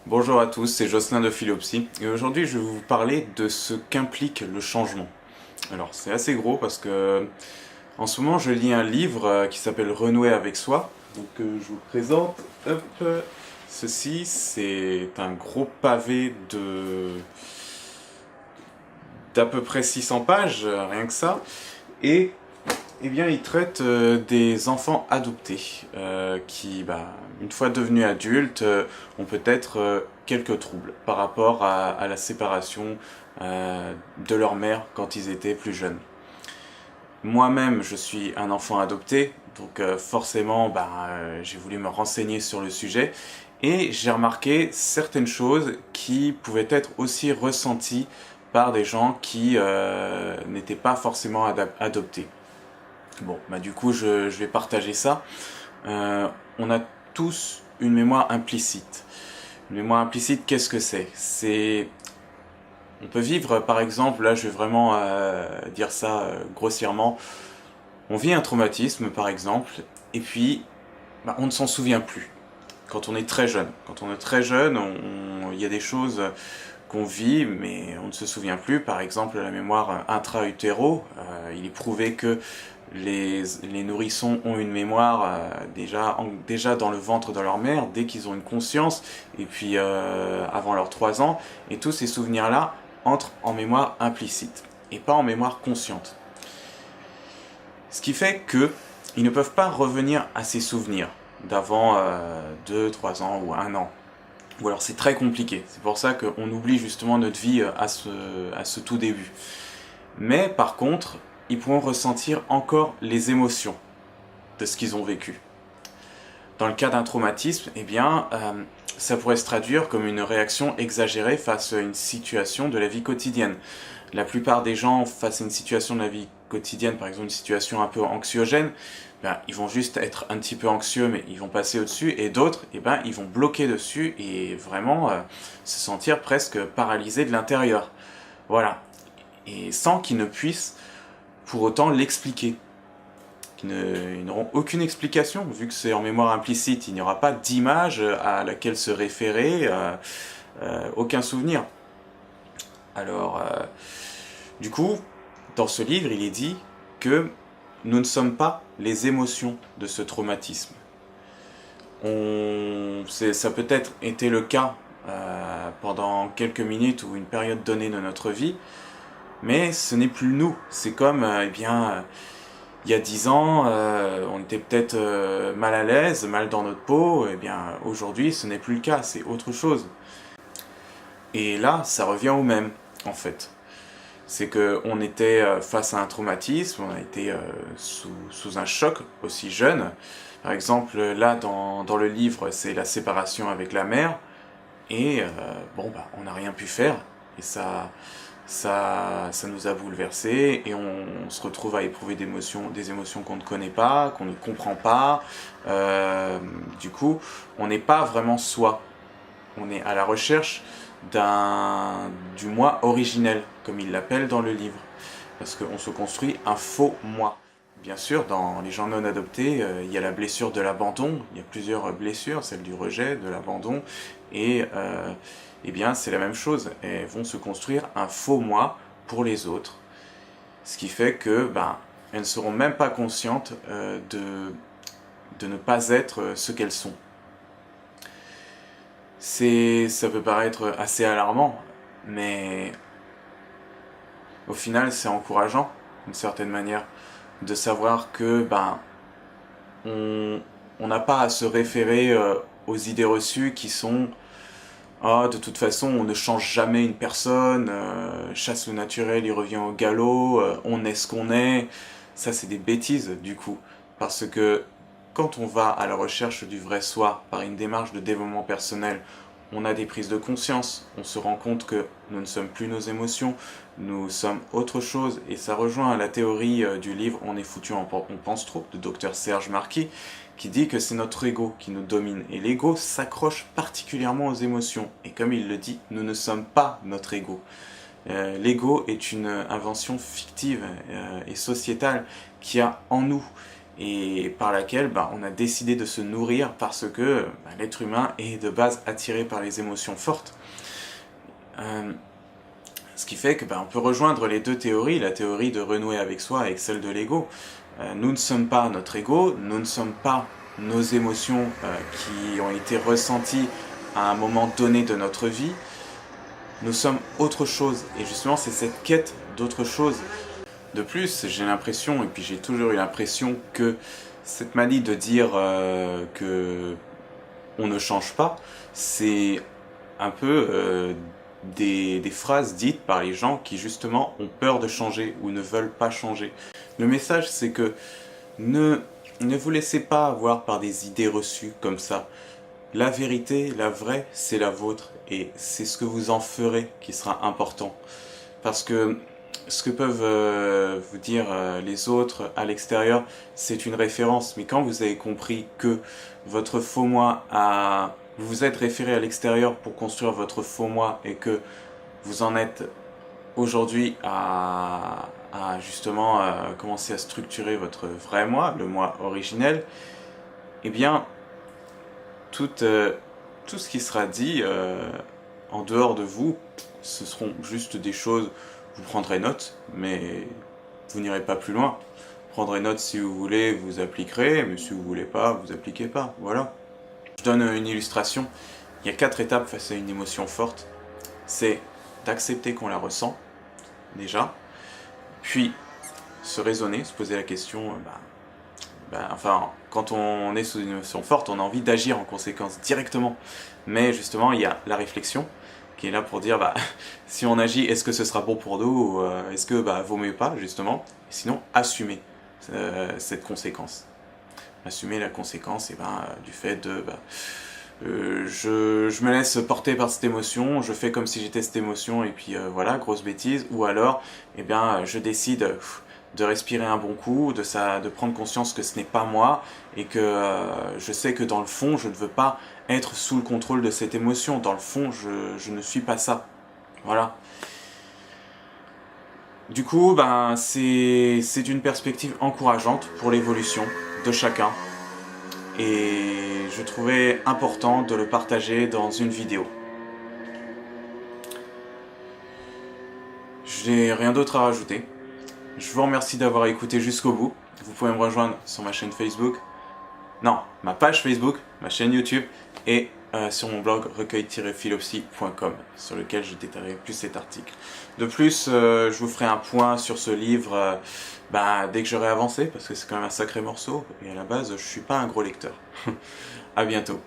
Bonjour à tous, c'est Jocelyn de Philopsy et aujourd'hui je vais vous parler de ce qu'implique le changement. Alors c'est assez gros parce que en ce moment je lis un livre qui s'appelle Renouer avec soi. Donc je vous présente. Hop, ceci c'est un gros pavé de d'à peu près 600 pages, rien que ça. Et eh bien, il traite des enfants adoptés qui, une fois devenus adultes, ont peut-être quelques troubles par rapport à la séparation de leur mère quand ils étaient plus jeunes. Moi-même, je suis un enfant adopté, donc forcément, j'ai voulu me renseigner sur le sujet et j'ai remarqué certaines choses qui pouvaient être aussi ressenties par des gens qui n'étaient pas forcément adoptés. Bon, du coup, je vais partager ça. On a tous une mémoire implicite. Une mémoire implicite, qu'est-ce que c'est? On peut vivre, par exemple, là je vais vraiment dire ça grossièrement, on vit un traumatisme, par exemple, et puis on ne s'en souvient plus. Quand on est très jeune. Quand on est très jeune, il y a des choses qu'on vit, mais on ne se souvient plus. Par exemple, la mémoire intra-utéro, il est prouvé que les nourrissons ont une mémoire déjà dans le ventre de leur mère, dès qu'ils ont une conscience, et puis avant leurs 3 ans, et tous ces souvenirs-là entrent en mémoire implicite, et pas en mémoire consciente. Ce qui fait qu'ils ne peuvent pas revenir à ces souvenirs d'avant 2, 3 ans ou 1 an. Ou alors c'est très compliqué. C'est pour ça qu'on oublie justement notre vie à ce tout début. Mais par contre, ils pourront ressentir encore les émotions de ce qu'ils ont vécu. Dans le cas d'un traumatisme, ça pourrait se traduire comme une réaction exagérée face à une situation de la vie quotidienne. La plupart des gens face à une situation de la vie quotidienne, par exemple une situation un peu anxiogène, ils vont juste être un petit peu anxieux, mais ils vont passer au-dessus, et d'autres, ils vont bloquer dessus et vraiment se sentir presque paralysés de l'intérieur. Voilà. Et sans qu'ils ne puissent pour autant l'expliquer. Ils n'auront aucune explication, vu que c'est en mémoire implicite, il n'y aura pas d'image à laquelle se référer, aucun souvenir. Alors, du coup, dans ce livre, il est dit que nous ne sommes pas les émotions de ce traumatisme. Ça a peut-être été le cas pendant quelques minutes ou une période donnée de notre vie, mais ce n'est plus nous. C'est comme, il y a 10 ans, on était peut-être mal à l'aise, mal dans notre peau. Aujourd'hui, ce n'est plus le cas, c'est autre chose. Et là, ça revient au même, en fait. C'est qu'on était face à un traumatisme, on a été sous un choc aussi jeune. Par exemple, là, dans le livre, c'est la séparation avec la mère. Et on n'a rien pu faire. Et ça nous a bouleversés et on se retrouve à éprouver des émotions qu'on ne connaît pas, qu'on ne comprend pas. Du coup, on n'est pas vraiment soi. On est à la recherche du moi originel, comme il l'appelle dans le livre. Parce qu'on se construit un faux moi. Bien sûr, dans les gens non adoptés, il y a la blessure de l'abandon. Il y a plusieurs blessures, celle du rejet, de l'abandon. Et c'est la même chose. Elles vont se construire un faux moi pour les autres. Ce qui fait que elles ne seront même pas conscientes de ne pas être ce qu'elles sont. Ça peut paraître assez alarmant, mais au final c'est encourageant d'une certaine manière de savoir que on n'a pas à se référer aux idées reçues qui sont de toute façon on ne change jamais une personne, chasse le naturel il revient au galop, on est ce qu'on est. Ça c'est des bêtises du coup, parce que quand on va à la recherche du vrai soi par une démarche de développement personnel, on a des prises de conscience, on se rend compte que nous ne sommes plus nos émotions, nous sommes autre chose, et ça rejoint la théorie du livre On est foutu, on pense trop, de Dr Serge Marquis, qui dit que c'est notre ego qui nous domine, et l'ego s'accroche particulièrement aux émotions, et comme il le dit, nous ne sommes pas notre ego. L'ego est une invention fictive et sociétale qu'il y a en nous, et par laquelle on a décidé de se nourrir parce que l'être humain est de base attiré par les émotions fortes. Ce qui fait que on peut rejoindre les deux théories, la théorie de renouer avec soi et celle de l'ego. Nous ne sommes pas notre ego, nous ne sommes pas nos émotions qui ont été ressenties à un moment donné de notre vie. Nous sommes autre chose, et justement c'est cette quête d'autre chose. De plus, j'ai l'impression, et puis j'ai toujours eu l'impression que cette manie de dire que on ne change pas, c'est un peu des phrases dites par les gens qui justement ont peur de changer ou ne veulent pas changer. Le message c'est que ne vous laissez pas avoir par des idées reçues comme ça. La vérité, la vraie, c'est la vôtre et c'est ce que vous en ferez qui sera important. Parce que ce que peuvent vous dire les autres à l'extérieur, c'est une référence. Mais quand vous avez compris que votre faux moi vous vous êtes référé à l'extérieur pour construire votre faux moi et que vous en êtes aujourd'hui à justement commencer à structurer votre vrai moi, le moi originel, eh bien tout ce qui sera dit en dehors de vous, ce seront juste des choses, vous prendrez note, mais vous n'irez pas plus loin. Vous prendrez note si vous voulez, vous appliquerez, mais si vous voulez pas, vous appliquez pas, voilà. Je donne une illustration, il y a 4 étapes face à une émotion forte. C'est d'accepter qu'on la ressent, déjà, puis se raisonner, se poser la question, quand on est sous une émotion forte, on a envie d'agir en conséquence directement. Mais justement, il y a la réflexion qui est là pour dire, si on agit, est-ce que ce sera bon pour nous ou est-ce que vaut mieux pas, justement. Et sinon, assumer cette conséquence. Assumer la conséquence du fait de... je me laisse porter par cette émotion, je fais comme si j'étais cette émotion et puis voilà, grosse bêtise. Ou alors, je décide de respirer un bon coup, de prendre conscience que ce n'est pas moi et que je sais que dans le fond, je ne veux pas être sous le contrôle de cette émotion. Dans le fond, je ne suis pas ça. Voilà. Du coup, c'est une perspective encourageante pour l'évolution de chacun. Et je trouvais important de le partager dans une vidéo. Je n'ai rien d'autre à rajouter. Je vous remercie d'avoir écouté jusqu'au bout. Vous pouvez me rejoindre sur ma chaîne Facebook. Non, ma page Facebook, ma chaîne YouTube et sur mon blog recueil-philopsie.com sur lequel je détaillerai plus cet article. De plus, je vous ferai un point sur ce livre dès que j'aurai avancé parce que c'est quand même un sacré morceau et à la base, je suis pas un gros lecteur. À bientôt.